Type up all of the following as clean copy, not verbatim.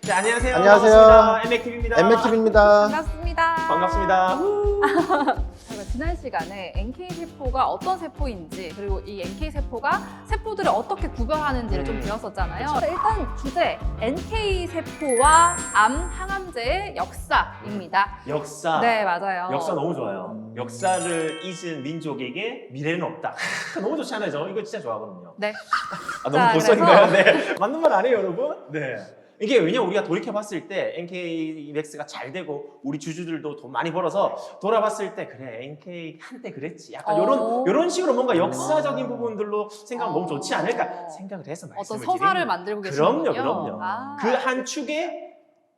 네, 안녕하세요. 안녕하세요. 반갑습니다. 엠맥TV입니다. 엠맥TV입니다. 반갑습니다. 반갑습니다. 저희가 지난 시간에 NK세포가 어떤 세포인지 그리고 이 NK세포가 세포들을 어떻게 구별하는지를 좀 배웠었잖아요. 그쵸. 일단 주제 NK세포와 암 항암제의 역사입니다. 역사. 네, 맞아요. 역사 너무 좋아요. 역사를 잊은 민족에게 미래는 없다. 너무 좋지 않아요? 저 이거 진짜 좋아하거든요. 네. 아, 자, 너무 볼썽인가요? 네. 맞는 말 아니에요, 여러분? 네. 이게 왜냐면 우리가 돌이켜봤을 때 NK맥스가 잘 되고 우리 주주들도 돈 많이 벌어서 돌아봤을 때 그래 NK 한때 그랬지 약간 요런 식으로 뭔가 역사적인 부분들로 생각하면 너무 좋지 않을까 생각을 해서 어떤 말씀을 서사를 드립니다. 만들고 계시는군요. 그럼요. 아. 그 한 축에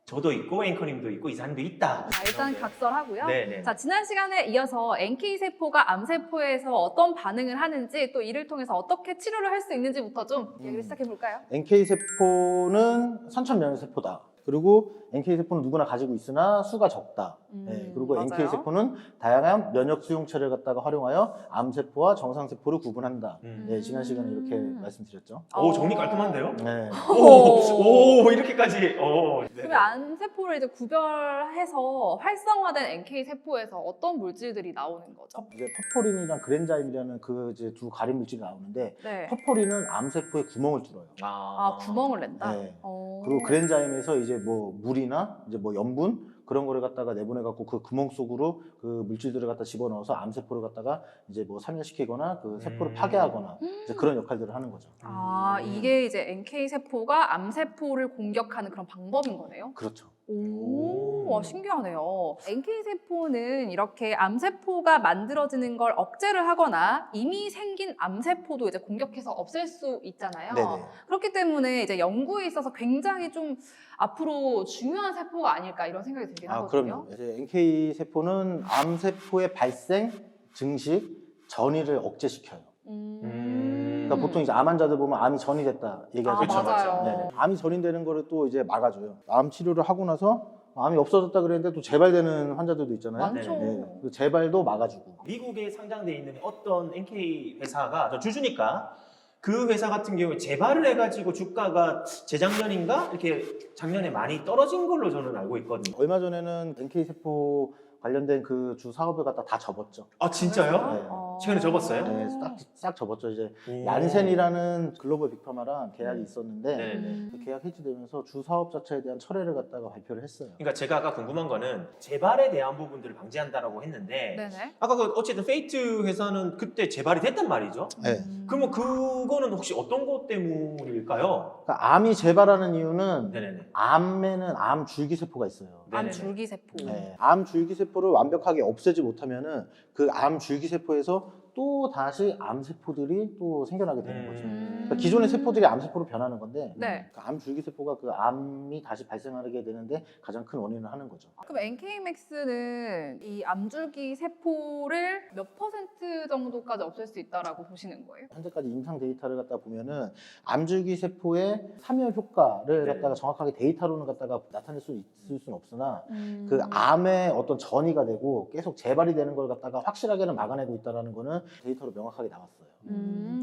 저도 있고 앵커님도 있고 이사님도 있다. 자, 일단 각설하고요. 네네. 자, 지난 시간에 이어서 NK세포가 암세포에서 어떤 반응을 하는지 또 이를 통해서 어떻게 치료를 할 수 있는지부터 좀 얘기를 시작해 볼까요? NK세포는 선천면세포다. 그리고 NK세포는 누구나 가지고 있으나 수가 적다. 네, 그리고 맞아요. NK세포는 다양한 면역 수용체를 갖다가 활용하여 암세포와 정상세포를 구분한다. 네, 지난 시간에 이렇게 말씀드렸죠. 오 정리 깔끔한데요? 네. 오 이렇게까지. 오. 네. 그러면 암세포를 이제 구별해서 활성화된 NK세포에서 어떤 물질들이 나오는 거죠? 이제 퍼포린이랑 그랜자임이라는 그 이제 두 가림 물질이 나오는데 네. 퍼포린은 암세포의 구멍을 뚫어요. 아, 구멍을 낸다? 네. 어. 그리고 그랜자임에서 이제 뭐 물이나 이제 뭐 염분 그런 거를 갖다가 내보내 갖고 그 구멍 속으로 그 물질들을 갖다 집어넣어서 암세포를 갖다가 이제 뭐 사멸시키거나 그 세포를 파괴하거나 이제 그런 역할들을 하는 거죠. 아, 이게 이제 NK세포가 암세포를 공격하는 그런 방법인 거네요? 그렇죠. 오, 와, 신기하네요. NK세포는 이렇게 암세포가 만들어지는 걸 억제를 하거나 이미 생긴 암세포도 이제 공격해서 없앨 수 있잖아요. 네네. 그렇기 때문에 이제 연구에 있어서 굉장히 좀 앞으로 중요한 세포가 아닐까 이런 생각이 들긴 아, 하거든요. 그럼요. 이제 NK 세포는 암세포의 발생, 증식, 전이를 억제시켜요. 그러니까 보통 이제 암 환자들 보면 암이 전이됐다 얘기하죠. 그쵸, 맞아요. 네네. 암이 전이되는 거를 또 이제 막아줘요. 암 치료를 하고 나서 암이 없어졌다 그랬는데 또 재발되는 환자들도 있잖아요. 많죠. 네. 그 재발도 막아주고. 미국에 상장돼 있는 어떤 NK 회사가 저 주주니까 그 회사 같은 경우에 재발을 해가지고 주가가 재작년인가 이렇게 작년에 많이 떨어진 걸로 저는 알고 있거든요. 얼마 전에는 NK 세포 관련된 그 주 사업을 갖다 다 접었죠. 아 진짜요? 네. 최근에 접었어요? 네, 싹 접었죠. 이제 오. 얀센이라는 글로벌 빅파마랑 계약이 있었는데 네네. 그 계약 해지되면서 주 사업 자체에 대한 철회를 갖다가 발표를 했어요. 그러니까 제가 아까 궁금한 거는 재발에 대한 부분들을 방지한다라고 했는데 네네. 아까 그 어쨌든 페이트 회사는 그때 재발이 됐단 말이죠. 네. 그러면 그거는 혹시 어떤 것 때문일까요? 그러니까 암이 재발하는 이유는 네네네. 암에는 암 줄기세포가 있어요. 네네네. 암줄기세포. 네. 암 줄기세포를 완벽하게 없애지 못하면은 그 암 줄기세포에서 또 다시 암세포들이 또 생겨나게 되는 거죠. 그러니까 기존의 세포들이 암세포로 변하는 건데 네. 그 암 줄기세포가 그 암이 다시 발생하게 되는데 가장 큰 원인을 하는 거죠. 그럼 NK맥스는 이 암줄기 세포를 몇 퍼센트 정도까지 없앨 수 있다라고 보시는 거예요? 현재까지 임상 데이터를 갖다 보면은 암줄기 세포의 사멸 효과를 네. 갖다가 정확하게 데이터로는 갖다가 나타낼 수 있을 수는 없으나 음. 그 암의 어떤 전이가 되고 계속 재발이 되는 걸 갖다가 확실하게는 막아내고 있다는 거는 데이터로 명확하게 나왔어요.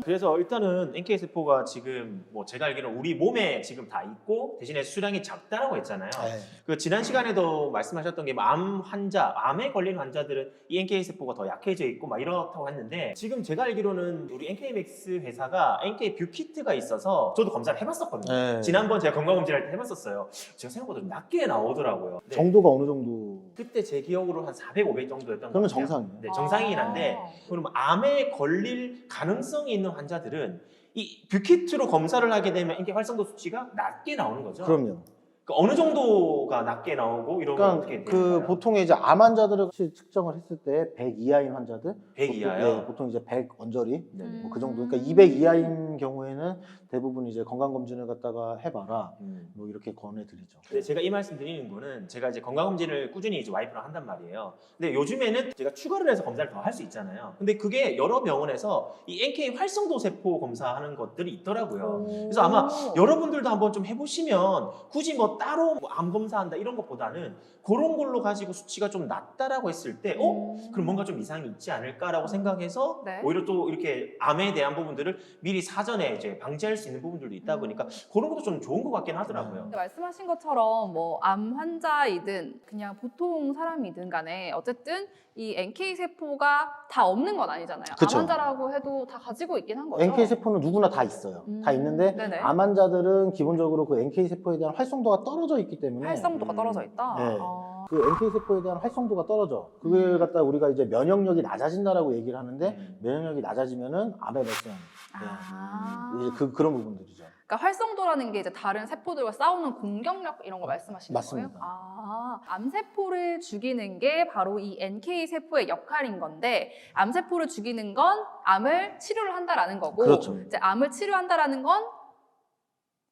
그래서 일단은 NK세포가 지금 뭐 제가 알기로는 우리 몸에 지금 다 있고 대신에 수량이 작다라고 했잖아요. 네. 그 지난 시간에도 말씀하셨던 게 암 환자, 암에 걸린 환자들은 이 NK세포가 더 약해져 있고 막 이렇다고 했는데 지금 제가 알기로는 우리 NK맥스 회사가 NK 뷰키트가 있어서 저도 검사를 해봤었거든요. 네. 지난번 제가 건강검진할 때 해봤었어요. 제가 생각보다 좀 낮게 나오더라고요. 네. 정도가 어느 정도? 그때 제 기억으로 한 400, 500 정도였던 것 그러면 같아요. 정상이에요. 네, 정상이긴 한데 아. 그럼 암에 걸릴 가능성이 있는 환자들은 이 뷰키트로 검사를 하게 되면 NK 활성도 수치가 낮게 나오는 거죠. 그럼요. 어느 정도가 낮게 나오고 이런 건 어떻게 그러니까 되나요? 그 보통의 이제 암 환자들을 측정을 했을 때 100 이하인 환자들 100 이하요? 네, 보통 이제 100 언저리 네. 뭐 그 정도. 그러니까 200 이하인 경우에는 대부분 이제 건강 검진을 갖다가 해봐라 뭐 이렇게 권해드리죠. 근데 제가 이 말씀 드리는 거는 제가 이제 건강검진을 꾸준히 이제 와이프랑 한단 말이에요. 근데 요즘에는 제가 추가를 해서 검사를 더 할 수 있잖아요. 근데 그게 여러 병원에서 이 NK 활성도 세포 검사하는 것들이 있더라고요. 그래서 아마 여러분들도 한번 좀 해보시면 굳이 뭐 따로 뭐 암 검사한다 이런 것보다는 그런 걸로 가지고 수치가 좀 낮다라고 했을 때 그럼 뭔가 좀 이상이 있지 않을까라고 생각해서 네. 오히려 또 이렇게 암에 대한 부분들을 미리 사전에 이제 방지할 수 있는 부분들도 있다 보니까 그런 것도 좀 좋은 것 같긴 하더라고요. 근데 말씀하신 것처럼 뭐 암 환자이든 그냥 보통 사람이든 간에 어쨌든 이 NK 세포가 다 없는 건 아니잖아요. 그쵸. 암 환자라고 해도 다 가지고 있긴 한 거죠. NK 세포는 누구나 다 있어요. 다 있는데 네네. 암 환자들은 기본적으로 그 NK 세포에 대한 활성도가 떨어져 있기 때문에 활성도가 떨어져 있다. 네. 아. 그 NK 세포에 대한 활성도가 떨어져. 그걸 갖다 우리가 이제 면역력이 낮아진다라고 얘기를 하는데 면역력이 낮아지면은 암의 발생. 아. 이제 그런 부분들이죠. 그러니까 활성도라는 게 이제 다른 세포들과 싸우는 공격력 이런 거 말씀하시는 맞습니다. 거예요? 아, 암세포를 죽이는 게 바로 이 NK 세포의 역할인 건데 암세포를 죽이는 건 암을 치료를 한다라는 거고 그렇죠. 이제 암을 치료한다라는 건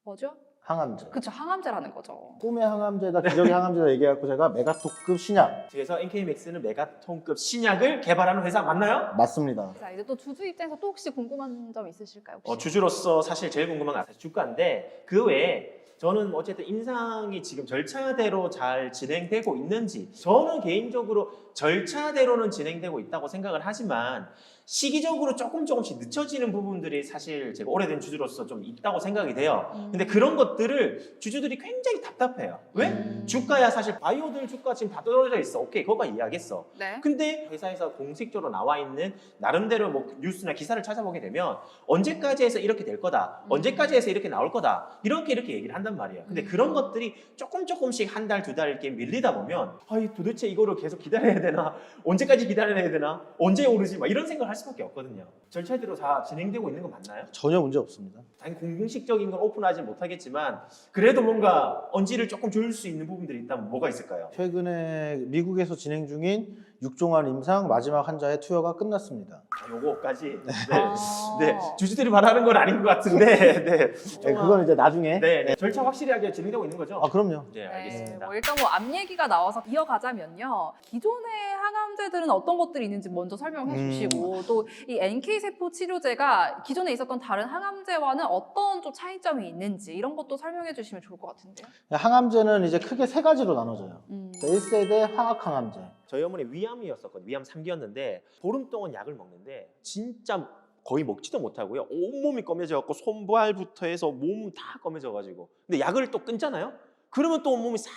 뭐죠? 항암제. 그쵸, 항암제라는 거죠. 꿈의 항암제다, 기적의 항암제다 얘기해갖고 제가 메가토급 신약. 그래서 NK맥스는 메가톤급 신약을 개발하는 회사 맞나요? 맞습니다. 자, 이제 또 주주 입장에서 또 혹시 궁금한 점 있으실까요? 혹시? 주주로서 사실 제일 궁금한 건 사실 주가인데 그 외에 저는 어쨌든 임상이 지금 절차대로 잘 진행되고 있는지 저는 개인적으로 절차대로는 진행되고 있다고 생각을 하지만 시기적으로 조금씩 늦춰지는 부분들이 사실 제가 오래된 주주로서 좀 있다고 생각이 돼요. 근데 그런 것들을 주주들이 굉장히 답답해요. 왜? 주가야 사실 바이오들 주가 지금 다 떨어져 있어. 오케이, 그거 이해하겠어. 네. 근데 회사에서 공식적으로 나와 있는 나름대로 뭐 뉴스나 기사를 찾아보게 되면 언제까지 해서 이렇게 될 거다. 언제까지 해서 이렇게 나올 거다. 이렇게 얘기를 한단 말이에요. 근데 그런 것들이 조금씩 한 달, 두 달 이렇게 밀리다 보면 도대체 이거를 계속 기다려야 되나? 언제까지 기다려야 되나? 언제 오르지? 막 이런 생각을 할 수밖에 없거든요. 절차대로 다 진행되고 있는 거 맞나요? 전혀 문제 없습니다. 당연히 공식적인 건 오픈하지 못하겠지만 그래도 뭔가 언지를 조금 조일 수 있는 부분들이 있다면 뭐가 있을까요? 최근에 미국에서 진행 중인 6종환 임상 마지막 환자의 투여가 끝났습니다. 요거까지. 네. 아. 네. 주주들이 바라는 건 아닌 것 같은데. 네. 네, 그건 이제 나중에. 네. 절차 확실하게 진행되고 있는 거죠? 아, 그럼요. 네, 알겠습니다. 뭐 일단 뭐 암 얘기가 나와서 이어가자면요. 기존의 항암제들은 어떤 것들이 있는지 먼저 설명해 주시고 또 이 NK 세포 치료제가 기존에 있었던 다른 항암제와는 어떤 좀 차이점이 있는지 이런 것도 설명해 주시면 좋을 것 같은데요. 항암제는 이제 크게 세 가지로 나눠져요. 1세대 화학 항암제. 저희 어머니 위암이었었거든요. 위암 3기였는데 보름 동안 약을 먹는데 진짜 거의 먹지도 못하고요. 온몸이 검해져갖고 손발부터 해서 몸 다 검해져가지고 근데 약을 또 끊잖아요? 그러면 또 온몸이 싹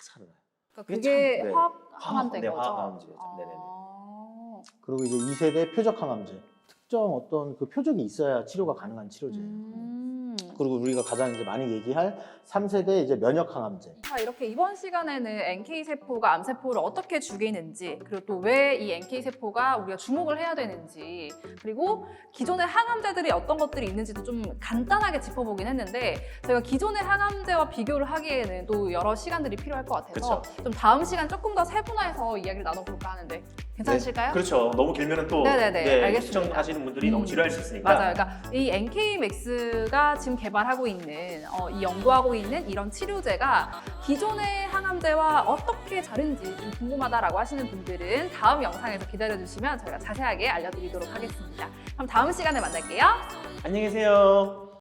살아나요. 그러니까 그게 참, 네. 화학 항암제인 네, 거죠. 화학 항암제죠. 네네네. 그리고 이제 2세대 표적 항암제. 특정 어떤 그 표적이 있어야 치료가 가능한 치료제예요. 그리고 우리가 가장 이제 많이 얘기할 3세대 이제 면역 항암제. 자, 이렇게 이번 시간에는 NK 세포가 암 세포를 어떻게 죽이는지, 그리고 또 왜 이 NK 세포가 우리가 주목을 해야 되는지, 그리고 기존의 항암제들이 어떤 것들이 있는지도 좀 간단하게 짚어보긴 했는데 저희가 기존의 항암제와 비교를 하기에는 또 여러 시간들이 필요할 것 같아서 좀 다음 시간 조금 더 세분화해서 이야기를 나눠볼까 하는데 괜찮으실까요? 그렇죠. 너무 길면은 또 네네네, 알겠습니다. 시청하시는 분들이 너무 지루할 수 있으니까. 맞아요. 그러니까 이 NK맥스가 지금 개발하고 있는 이 연구하고 있는 이런 치료제가 기존의 항암제와 어떻게 다른지 좀 궁금하다라고 하시는 분들은 다음 영상에서 기다려주시면 저희가 자세하게 알려드리도록 하겠습니다. 그럼 다음 시간에 만날게요. 안녕히 계세요.